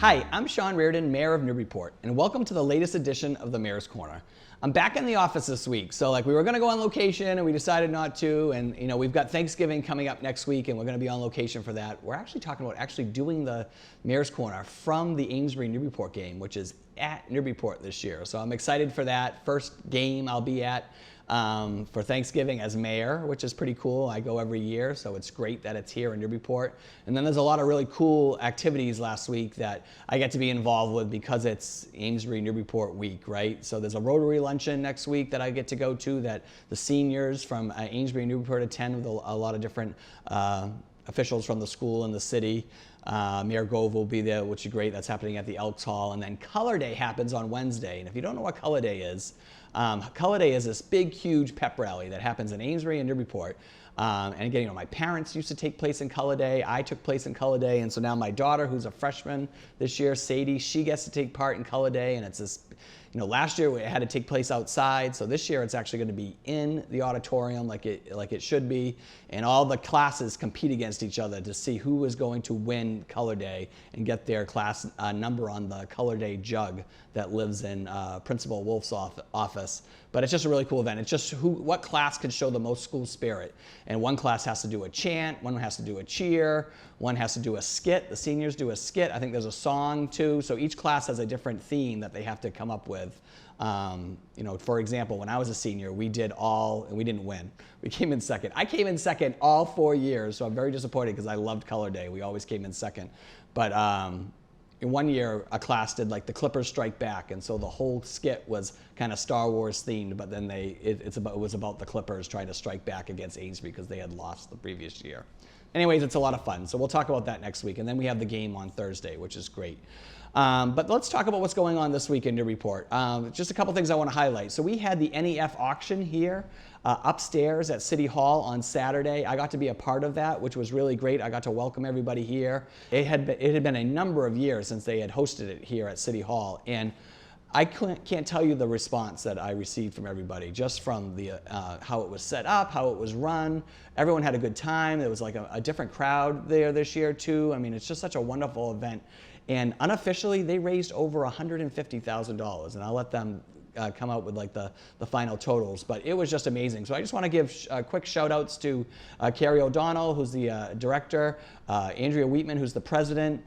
Hi, I'm Sean Reardon, Mayor of Newburyport, and welcome to the latest edition of the Mayor's Corner. I'm back in the office this week, so we were going to go on location and we decided not to, and we've got Thanksgiving coming up next week and we're going to be on location for that. We're actually talking about doing the Mayor's Corner from the Amesbury Newburyport game, which is at Newburyport this year. So I'm excited for that. First game I'll be at for Thanksgiving as mayor, which is pretty cool. I go every year, so it's great that it's here in Newburyport. And then there's a lot of really cool activities last week that I get to be involved with because it's Amesbury Newburyport week, right? So there's a Rotary luncheon next week that I get to go to that the seniors from Amesbury Newburyport attend with a lot of different officials from the school and the city. Mayor Gove will be there, which is great. That's happening at the Elks Hall. And then Color Day happens on Wednesday. And if you don't know what Color Day is this big, huge pep rally that happens in Amesbury and Newburyport. And again, my parents used to take place in Color Day. I took place in Color Day. And so now my daughter, who's a freshman this year, Sadie, she gets to take part in Color Day. And it's this, last year it had to take place outside. So this year it's actually going to be in the auditorium like it should be. And all the classes compete against each other to see who is going to win Color Day and get their class number on the Color Day jug that lives in Principal Wolf's office. But it's just a really cool event. It's just what class can show the most school spirit. And one class has to do a chant, one has to do a cheer, one has to do a skit. The seniors do a skit. I think there's a song too. So each class has a different theme that they have to come up with. For example, when I was a senior, we did and we didn't win. We came in second. I came in second all 4 years, so I'm very disappointed because I loved Color Day. We always came in second. But in one year, a class did the Clippers Strike Back, and so the whole skit was kind of Star Wars themed, but then it was about the Clippers trying to strike back against Amesbury because they had lost the previous year. Anyways, it's a lot of fun, so we'll talk about that next week, and then we have the game on Thursday, which is great. But let's talk about what's going on this week in Newburyport. Just a couple things I want to highlight. So we had the NEF Auction here upstairs at City Hall on Saturday. I got to be a part of that, which was really great. I got to welcome everybody here. It had been a number of years since they had hosted it here at City Hall, and I can't tell you the response that I received from everybody, just from the how it was set up, how it was run. Everyone had a good time. There was a different crowd there this year too. I mean, it's just such a wonderful event. And unofficially, they raised over $150,000, and I'll let them come out with the final totals, but it was just amazing. So I just want to give quick shout outs to Carrie O'Donnell, who's the director, Andrea Wheatman, who's the president,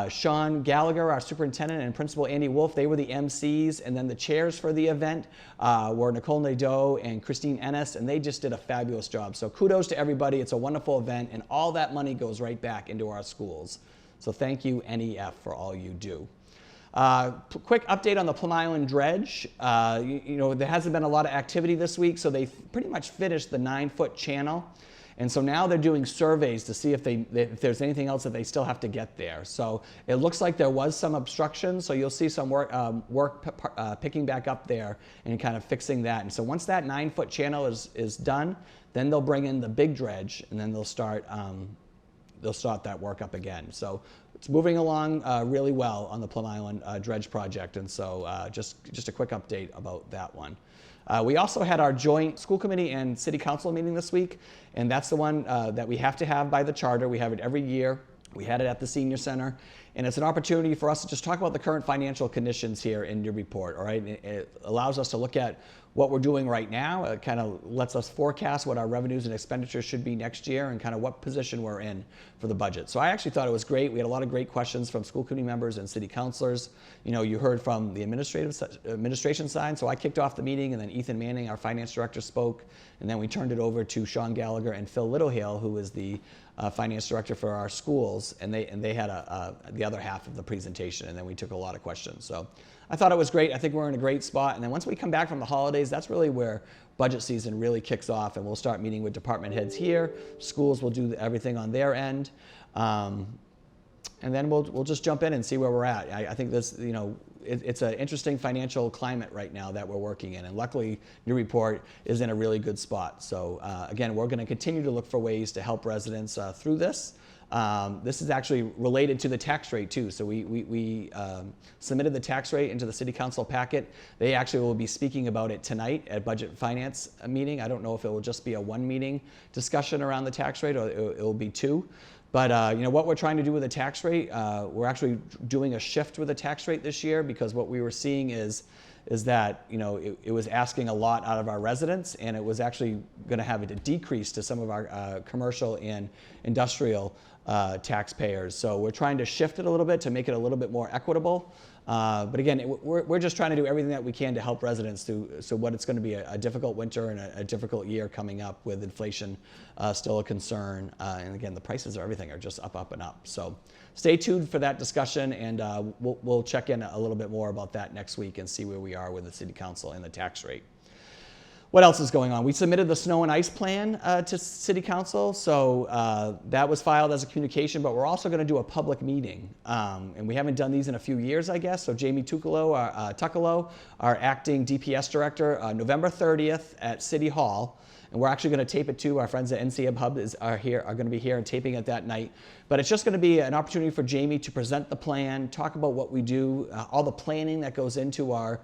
Sean Gallagher, our superintendent, and Principal Andy Wolf. They were the MCs, and then the chairs for the event were Nicole Nadeau and Christine Ennis, and they just did a fabulous job. So kudos to everybody. It's a wonderful event, and all that money goes right back into our schools. So thank you, NEF, for all you do. Quick update on the Plum Island Dredge. There hasn't been a lot of activity this week, so they pretty much finished the 9-foot channel. And so now they're doing surveys to see if there's anything else that they still have to get there. So it looks like there was some obstruction, so you'll see some work picking back up there and kind of fixing that. And so once that 9-foot channel is done, then they'll bring in the big dredge, and then they'll start that work up again. So it's moving along really well on the Plum Island Dredge Project, and so just a quick update about that one. We also had our joint school committee and city council meeting this week, and that's the one that we have to have by the charter. We have it every year. We had it at the senior center, and it's an opportunity for us to just talk about the current financial conditions here in Newburyport, all right? It allows us to look at what we're doing right now. It kind of lets us forecast what our revenues and expenditures should be next year and kind of what position we're in for the budget. So I actually thought it was great. We had a lot of great questions from school committee members and city councilors. You heard from the administration side, so I kicked off the meeting, and then Ethan Manning, our finance director, spoke, and then we turned it over to Sean Gallagher and Phil Littlehale, who is the finance director for our schools, and they had the other half of the presentation, and then we took a lot of questions. So I thought it was great. I think we're in a great spot, and then once we come back from the holidays, that's really where budget season really kicks off, and we'll start meeting with department heads here. Schools will do everything on their end, and then we'll just jump in and see where we're at. I think this, it's an interesting financial climate right now that we're working in, and luckily Newburyport is in a really good spot. So again, we're going to continue to look for ways to help residents through this. This is actually related to the tax rate too. So we submitted the tax rate into the city council packet. They actually will be speaking about it tonight at budget and finance meeting. I don't know if it will just be a one meeting discussion around the tax rate or it will be two. But what we're trying to do with the tax rate, we're actually doing a shift with the tax rate this year, because what we were seeing is that it was asking a lot out of our residents, and it was actually going to have a decrease to some of our commercial and industrial taxpayers. So we're trying to shift it a little bit to make it a little bit more equitable. But again, we're just trying to do everything that we can to help residents so what it's going to be a difficult winter and a difficult year coming up with inflation still a concern. And again, the prices of everything are just up and up. So stay tuned for that discussion, and we'll check in a little bit more about that next week and see where we are with the City Council and the tax rate. What else is going on? We submitted the snow and ice plan to City Council, so that was filed as a communication, but we're also going to do a public meeting, and we haven't done these in a few years, I guess. So Jamie Tuccolo, our acting DPS director, November 30th at City Hall, and we're actually going to tape it too. Our friends at NCM Hub are going to be here and taping it that night. But it's just going to be an opportunity for Jamie to present the plan, talk about what we do, all the planning that goes into our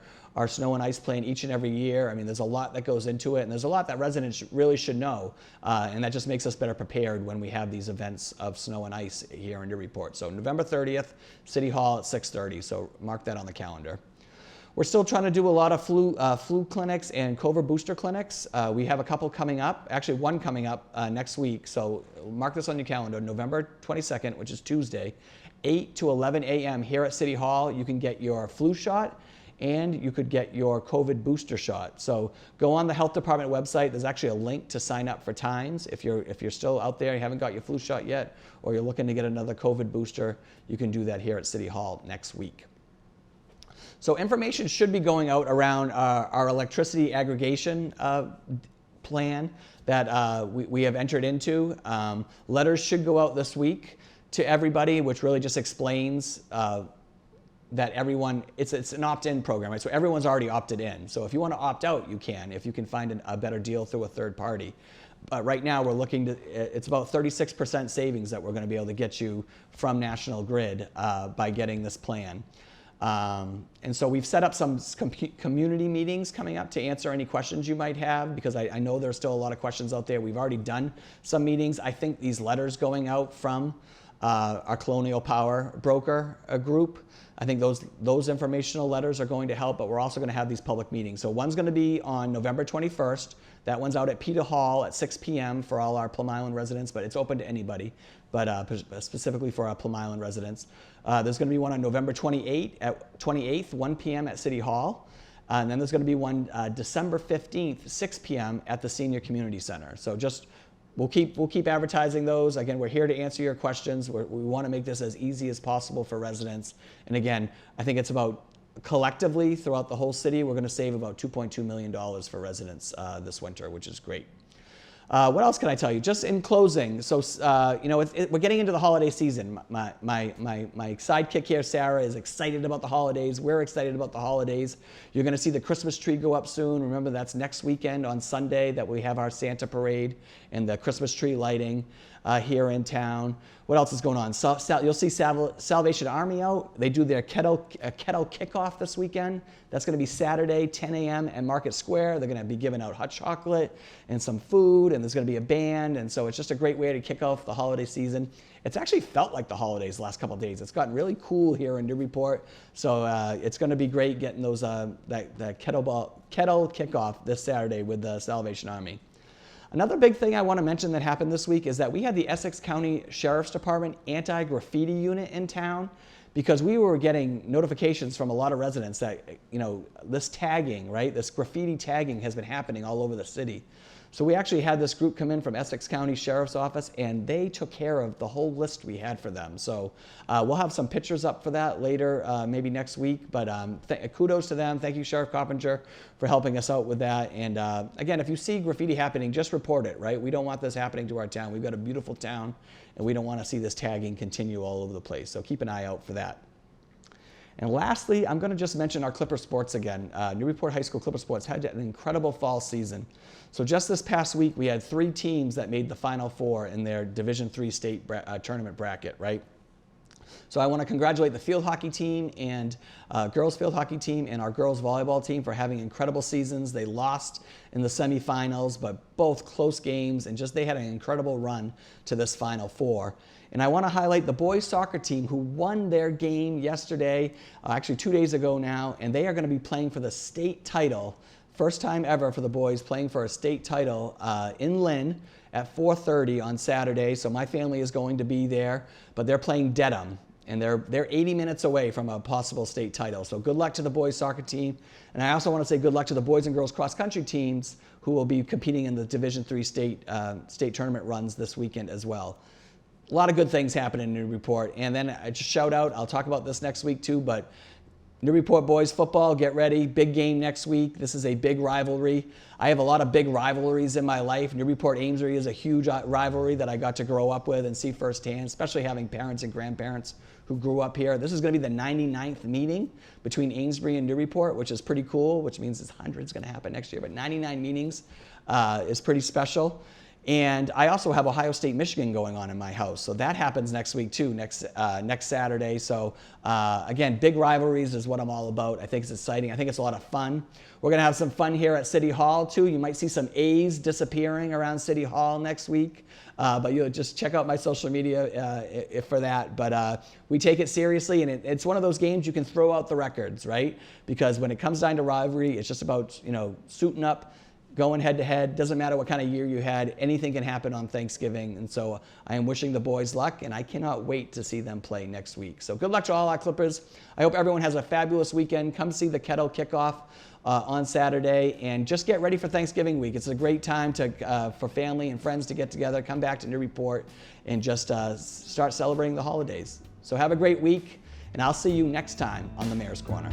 snow and ice plan each and every year. I mean, there's a lot that goes into it, and there's a lot that residents really should know, and that just makes us better prepared when we have these events of snow and ice here in Newburyport. So November 30th, City Hall at 6:30, so mark that on the calendar. We're still trying to do a lot of flu clinics and COVID booster clinics. We have a couple coming up, actually one coming up next week, so mark this on your calendar, November 22nd, which is Tuesday, 8 to 11 a.m. here at City Hall. You can get your flu shot, and you could get your COVID booster shot. So go on the health department website. There's actually a link to sign up for times. If you're still out there, you haven't got your flu shot yet, or you're looking to get another COVID booster, you can do that here at City Hall next week. So information should be going out around our electricity aggregation plan that we have entered into. Letters should go out this week to everybody, which really just explains that everyone, it's an opt-in program, right? So everyone's already opted in. So if you want to opt out, you can, if you can find a better deal through a third party. But right now we're looking to, it's about 36% savings that we're going to be able to get you from National Grid by getting this plan. And so we've set up some community meetings coming up to answer any questions you might have, because I know there's still a lot of questions out there. We've already done some meetings. I think these letters going out from our Colonial Power broker group, I think those informational letters are going to help, but we're also going to have these public meetings. So one's going to be on November 21st. That one's out at PITA Hall at 6 p.m. for all our Plum Island residents, but it's open to anybody, but specifically for our Plum Island residents. There's going to be one on November 28th, 1 p.m. at City Hall. And then there's going to be one December 15th, 6 p.m. at the Senior Community Center. So just we'll keep advertising those. Again, we're here to answer your questions. We want to make this as easy as possible for residents. And again, I think it's about collectively throughout the whole city, we're going to save about $2.2 million for residents this winter, which is great. What else can I tell you? Just in closing, so we're getting into the holiday season. My sidekick here, Sarah, is excited about the holidays. We're excited about the holidays. You're going to see the Christmas tree go up soon. Remember, that's next weekend on Sunday that we have our Santa parade and the Christmas tree lighting here in town. What else is going on? You'll see Salvation Army out. They do their Kettle kickoff this weekend. That's going to be Saturday, 10 a.m. at Market Square. They're going to be giving out hot chocolate and some food, and there's going to be a band, and so it's just a great way to kick off the holiday season. It's actually felt like the holidays the last couple of days. It's gotten really cool here in Newburyport, so it's going to be great getting those that Kettle kickoff this Saturday with the Salvation Army. Another big thing I want to mention that happened this week is that we had the Essex County Sheriff's Department anti-graffiti unit in town, because we were getting notifications from a lot of residents that, this tagging, right, this graffiti tagging has been happening all over the city. So we actually had this group come in from Essex County Sheriff's Office, and they took care of the whole list we had for them. So we'll have some pictures up for that later, maybe next week. But kudos to them. Thank you, Sheriff Coppinger, for helping us out with that. And again, if you see graffiti happening, just report it, right? We don't want this happening to our town. We've got a beautiful town, and we don't want to see this tagging continue all over the place. So keep an eye out for that. And lastly, I'm going to just mention our Clipper Sports again. Newburyport High School Clipper Sports had an incredible fall season. So just this past week, we had 3 teams that made the Final Four in their Division III state tournament bracket, right? So I want to congratulate the field hockey team and girls field hockey team and our girls volleyball team for having incredible seasons. They lost in the semifinals, but both close games, and just they had an incredible run to this Final Four. And I want to highlight the boys soccer team who won their game yesterday, actually 2 days ago now, and they are going to be playing for the state title. First time ever for the boys playing for a state title in Lynn at 4:30 on Saturday. So my family is going to be there, but they're playing Dedham, and they're 80 minutes away from a possible state title. So good luck to the boys soccer team. And I also want to say good luck to the boys and girls cross country teams who will be competing in the Division III state tournament runs this weekend as well. A lot of good things happen in Newburyport. And then I just shout out, I'll talk about this next week too, but Newburyport boys football, get ready. Big game next week. This is a big rivalry. I have a lot of big rivalries in my life. Newburyport Amesbury is a huge rivalry that I got to grow up with and see firsthand, especially having parents and grandparents who grew up here. This is going to be the 99th meeting between Amesbury and Newburyport, which is pretty cool, which means it's 100's going to happen next year, but 99 meetings is pretty special. And I also have Ohio State, Michigan going on in my house. So that happens next week too, next Saturday. So again, big rivalries is what I'm all about. I think it's exciting. I think it's a lot of fun. We're gonna have some fun here at City Hall too. You might see some A's disappearing around City Hall next week. But you'll just check out my social media for that. But we take it seriously, and it's one of those games you can throw out the records, right? Because when it comes down to rivalry, it's just about, you know, suiting up, going head to head. Doesn't matter what kind of year you had, anything can happen on Thanksgiving. And so I am wishing the boys luck, and I cannot wait to see them play next week. So good luck to all our Clippers. I hope everyone has a fabulous weekend. Come see the Kettle kickoff on Saturday, and just get ready for Thanksgiving week. It's a great time for family and friends to get together, come back to Newburyport, and just start celebrating the holidays. So have a great week, and I'll see you next time on the Mayor's Corner.